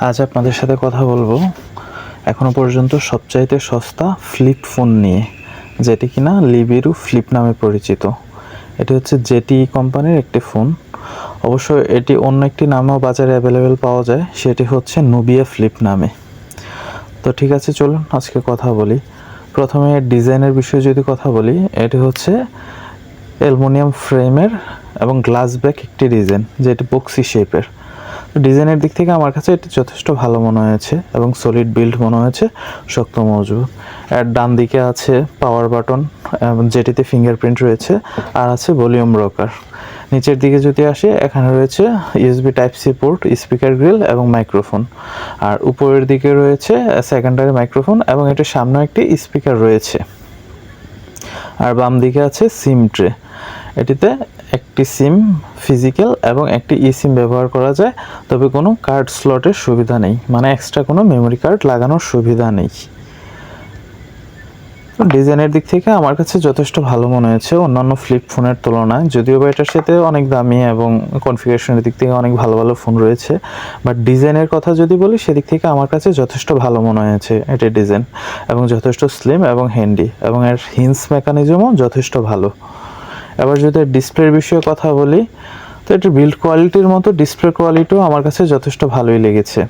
আজ আপনাদের সাথে কথা বলবো এখনো পর্যন্ত সবচাইতে সস্তা ফ্লিপ ফোন নিয়ে, যেটি কিনা লিবিরু ফ্লিপ নামে পরিচিত। এটি হচ্ছে জেটি কোম্পানির একটি ফোন। অবশ্য এটি অন্য একটি নামেও বাজারে অ্যাভেলেবেল পাওয়া যায়, সেটি হচ্ছে নুবিয়া ফ্লিপ নামে। তো ঠিক আছে, চলুন আজকে কথা বলি। প্রথমে ডিজাইনের বিষয়ে যদি কথা বলি, এটি হচ্ছে অ্যালুমিনিয়াম ফ্রেমের এবং গ্লাস ব্যাক একটি ডিজাইন, যেটি বক্সি শেপের। ডিজাইনের দিক থেকে আমার কাছে এটি যথেষ্ট ভালো মনে হয়েছে এবং সলিড বিল্ড মনে হয়েছে, শক্ত মজবুত। এর ডান দিকে আছে পাওয়ার বাটন, যেটিতে ফিঙ্গারপ্রিন্ট রয়েছে, আর আছে ভলিউম রকার। নিচের দিকে যদি আসে, এখানে রয়েছে USB type C port, speaker grille এবং মাইক্রোফোন। আর উপরের দিকে রয়েছে সেকেন্ডারি মাইক্রোফোন এবং এটির সামনে একটি স্পিকার রয়েছে। আর বাম দিকে আছে সিম ট্রে। এটিতে একটি সিম ফিজিক্যাল এবং একটি ই সিম ব্যবহার করা যায়, তবে কোনো কার্ড স্লটের সুবিধা নেই, মানে এক্সট্রা কোনো মেমোরি কার্ড লাগানোর সুবিধা নেই। ডিজাইনের দিক থেকে আমার কাছে যথেষ্ট ভালো মনে হয়েছে অন্যান্য ফ্লিপ ফোনের তুলনায়, যদিও বা এটার সাথে অনেক দামি এবং কনফিগারেশনের দিক থেকে অনেক ভালো ভালো ফোন রয়েছে, বাট ডিজাইনের কথা যদি বলি সেদিক থেকে আমার কাছে যথেষ্ট ভালো মনে হয়েছে এটির ডিজাইন, এবং যথেষ্ট স্লিম এবং হ্যান্ডি, এবং এর হিন্স মেকানিজমও যথেষ্ট ভালো। এবার যদি ডিসপ্লের বিষয়ে কথা বলি, তো এটির বিল্ড কোয়ালিটির মতো ডিসপ্লে কোয়ালিটিও আমার কাছে যথেষ্ট ভালোই লেগেছে।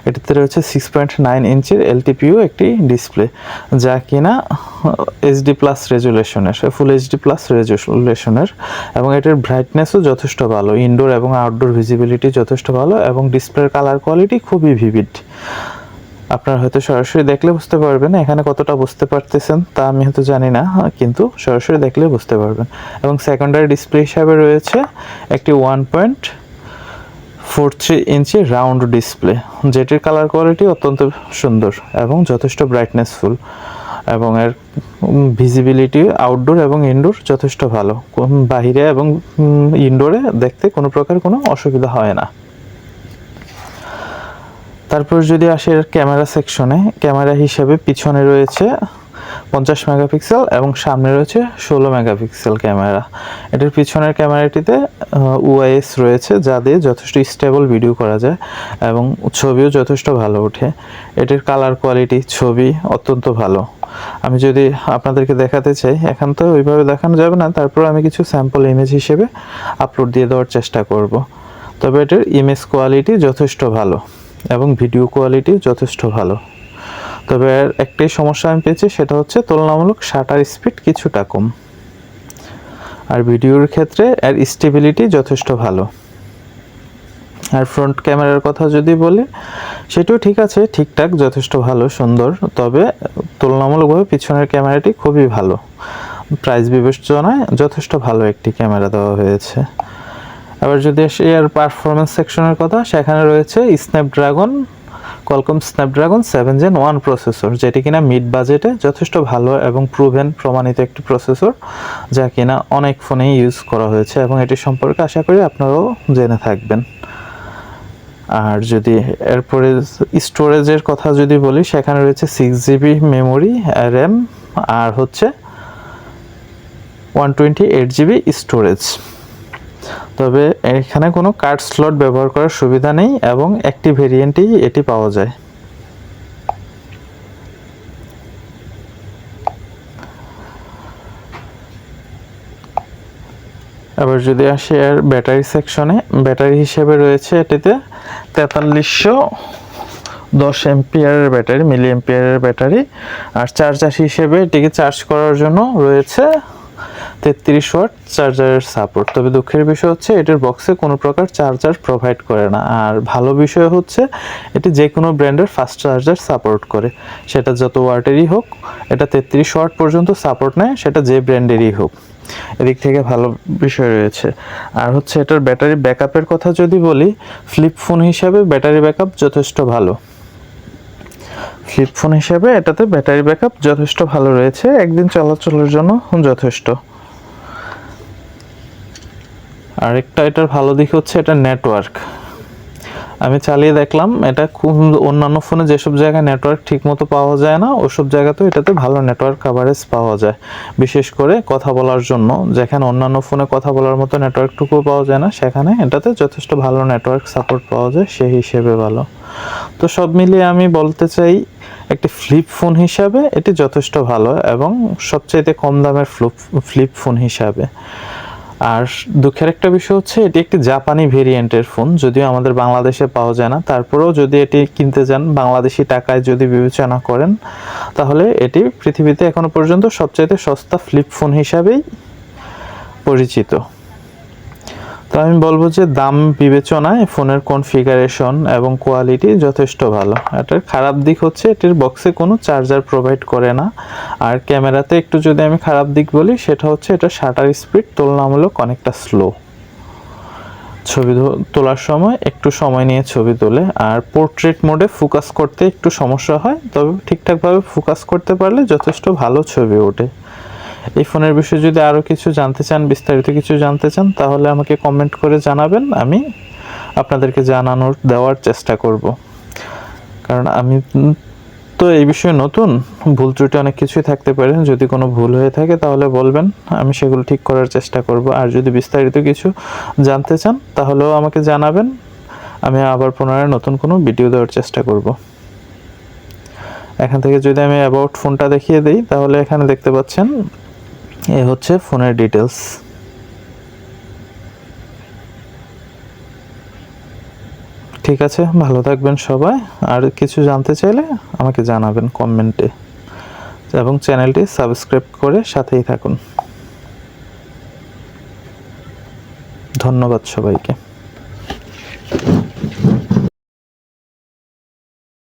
এটিতে রয়েছে 6.9 ইঞ্চির এলটিপিও একটি ডিসপ্লে, যা কিনা এইচডি প্লাস রেজুলেশনের, ফুল এইচডি প্লাস রেজুলেশনের, এবং এটির ব্রাইটনেসও যথেষ্ট ভালো, ইনডোর এবং আউটডোর ভিজিবিলিটি যথেষ্ট ভালো, এবং ডিসপ্লের কালার কোয়ালিটি খুবই ভিভিড। আপনারা হয়তো সরাসরি দেখলে বুঝতে পারবেন, এখানে কতটা বুঝতে পারতেছেন তা আমি হয়তো জানি না, কিন্তু সরাসরি দেখলে বুঝতে পারবেন। এবং সেকেন্ডারি ডিসপ্লে হিসাবে রয়েছে একটি 1.43 ইঞ্চি রাউন্ড ডিসপ্লে, যেটির কালার কোয়ালিটি অত্যন্ত সুন্দর এবং যথেষ্ট ব্রাইটনেসফুল, এবং এর ভিজিবিলিটি আউটডোর এবং ইনডোর যথেষ্ট ভালো। বাহিরে এবং ইনডোরে দেখতে কোনো প্রকার কোনো অসুবিধা হয় না। তারপর যদি আসে এর ক্যামেরা সেকশনে, ক্যামেরা হিসেবে পিছনে রয়েছে 50 মেগাপিক্সেল এবং সামনে রয়েছে 16 মেগাপিক্সেল ক্যামেরা। এটার পিছনের ক্যামেরাটিতে ওআইএস রয়েছে, যা দিয়ে যথেষ্ট স্টেবল ভিডিও করা যায় এবং ছবিও যথেষ্ট ভালো ওঠে। এটির কালার কোয়ালিটি, ছবি অত্যন্ত ভালো। আমি যদি আপনাদেরকে দেখাতে চাই, এখন তো ওইভাবে দেখানো যাবে না, তারপর আমি কিছু স্যাম্পল ইমেজ হিসেবে আপলোড দিয়ে দেওয়ার চেষ্টা করব। তবে এটির ইমেজ কোয়ালিটি যথেষ্ট ভালো এবং ভিডিও কোয়ালিটি যথেষ্ট ভালো। তবে এর একটাই সমস্যা আমি পেয়েছি, সেটা হচ্ছে তুলনামূলক শাটার স্পিড কিছুটা কম। আর ভিডিওর ক্ষেত্রে এর স্টেবিলিটি যথেষ্ট ভালো। আর ফ্রন্ট ক্যামেরার কথা যদি বলি, সেটাও ঠিক আছে, ঠিকঠাক, যথেষ্ট ভালো, সুন্দর। তবে তুলনামূলকভাবে পিছনের ক্যামেরাটি খুবই ভালো, প্রাইস বিবেচনায় যথেষ্ট ভালো একটি ক্যামেরা দেওয়া হয়েছে। আবার যদি আসি এর পারফরমেন্স সেকশনের কথা, সেখানে রয়েছে কোয়ালকম স্ন্যাপড্রাগন 7 Gen 1 প্রসেসর, যেটি কিনা মিড বাজেটে যথেষ্ট ভালো এবং প্রমাণিত একটি প্রসেসর, যা কিনা অনেক ফোনেই ইউজ করা হয়েছে, এবং এটি সম্পর্কে আশা করি আপনারাও জেনে থাকবেন। আর যদি এরপরে স্টোরেজের কথা যদি বলি, সেখানে রয়েছে 6GB মেমোরি র্যাম, আর হচ্ছে 128GB স্টোরেজ। তবে এখানে কোনো কার্ড স্লট ব্যবহার করার সুবিধা নেই এবং একটি ভেরিয়েন্টেই এটি পাওয়া যায়। আবার যদি আসি এর ব্যাটারি সেকশনে, ব্যাটারি হিসেবে রয়েছে এটিতে 4310 এম্পিয়ারের ব্যাটারি, মিলি এম্পিয়ারের ব্যাটারি। আর চার্জার হিসেবে এটিকে চার্জ করার জন্য রয়েছে 33 ওয়াট চার্জারের সাপোর্ট। তবে দুঃখের বিষয় হচ্ছে এটির বক্সে কোনো প্রকার চার্জার প্রোভাইড করে না। আর ভালো বিষয় হচ্ছে এটি যে কোনো ব্র্যান্ডের ফাস্ট চার্জার সাপোর্ট করে, সেটা যত ওয়াটেরই হোক। এটা 33 ওয়াট পর্যন্ত সাপোর্ট নেয়, সেটা যে ব্র্যান্ডেরই হোক। এদিক থেকে ভালো বিষয় রয়েছে। আর হচ্ছে এটার ব্যাটারি ব্যাকআপের কথা যদি বলি, ফ্লিপ ফোন হিসাবে ব্যাটারি ব্যাকআপ যথেষ্ট ভালো। ফ্লিপ ফোন হিসাবে এটাতে ব্যাটারি ব্যাকআপ যথেষ্ট ভালো রয়েছে, একদিন চলাচলের জন্য যথেষ্ট। আরেকটা এটার ভালো দিক হচ্ছে এটা নেটওয়ার্ক। আমি চালিয়ে দেখলাম, এটা খুব অন্যান্য ফোনে যেসব জায়গায় নেটওয়ার্ক ঠিকমতো পাওয়া যায় না ওসব জায়গাতেও এটাতে ভালো নেটওয়ার্ক কভারেজ পাওয়া যায়, বিশেষ করে কথা বলার জন্য। যেখানে অন্যান্য ফোনে কথা বলার মতো নেটওয়ার্কটুকু পাওয়া যায় না, সেখানে এটাতে যথেষ্ট ভালো নেটওয়ার্ক সাপোর্ট পাওয়া যায়, সেই হিসেবে ভালো। তো সব মিলিয়ে আমি বলতে চাই একটি ফ্লিপ ফোন হিসাবে এটি যথেষ্ট ভালো এবং সবচাইতে কম দামের ফ্লিপ ফোন হিসাবে। আর দুঃখের একটা বিষয় হচ্ছে এটি একটি জাপানি ভেরিয়েন্টের ফোন, যদিও আমাদের বাংলাদেশে পাওয়া যায় না। তারপরেও যদি এটি কিনতে যান বাংলাদেশি টাকায় যদি বিবেচনা করেন, তাহলে এটি পৃথিবীতে এখনো পর্যন্ত সবচাইতে সস্তা ফ্লিপ ফোন হিসাবেই পরিচিত। তো আমি বলবো যে দাম বিবেচনায় ফোনের কনফিগারেশন এবং কোয়ালিটি যথেষ্ট ভালো। এটার খারাপ দিক হচ্ছে এটির বক্সে কোনো চার্জার প্রোভাইড করে না। আর ক্যামেরাতে একটু যদি আমি খারাপ দিক বলি, সেটা হচ্ছে এটা শাটার স্পিড তুলনামূলক অনেকটা স্লো। ছবি তোলার সময় একটু সময় নিয়ে ছবি তোলে, আর পোর্ট্রেট মোডে ফোকাস করতে একটু সমস্যা হয়, তবে ঠিকঠাকভাবে ফোকাস করতে পারলে যথেষ্ট ভালো ছবি ওঠে। এই ফোনের বিষয়ে যদি আরও কিছু জানতে চান, বিস্তারিত কিছু জানতে চান, তাহলে আমাকে কমেন্ট করে জানাবেন, আমি আপনাদেরকে দেওয়ার চেষ্টা করব। কারণ আমি তো এই বিষয়ে নতুন, ভুল ত্রুটি অনেক কিছুই থাকতে পারে। যদি কোনো ভুল হয়ে থাকে তাহলে বলবেন, আমি সেগুলো ঠিক করার চেষ্টা করব। আর যদি বিস্তারিত কিছু জানতে চান তাহলেও আমাকে জানাবেন, আমি আবার পুনরায় নতুন কোনো ভিডিও দেওয়ার চেষ্টা করব। এখান থেকে যদি আমি অ্যাবাউট ফোনটা দেখিয়ে দিই, তাহলে এখানে দেখতে পাচ্ছেন এ হচ্ছে ফোনের ডিটেলস। ঠিক আছে, ভালো থাকবেন সবাই। আর কিছু জানতে চাইলে আমাকে জানাবেন কমেন্টে, এবং চ্যানেলটি সাবস্ক্রাইব করে সাথেই থাকুন। ধন্যবাদ সবাইকে।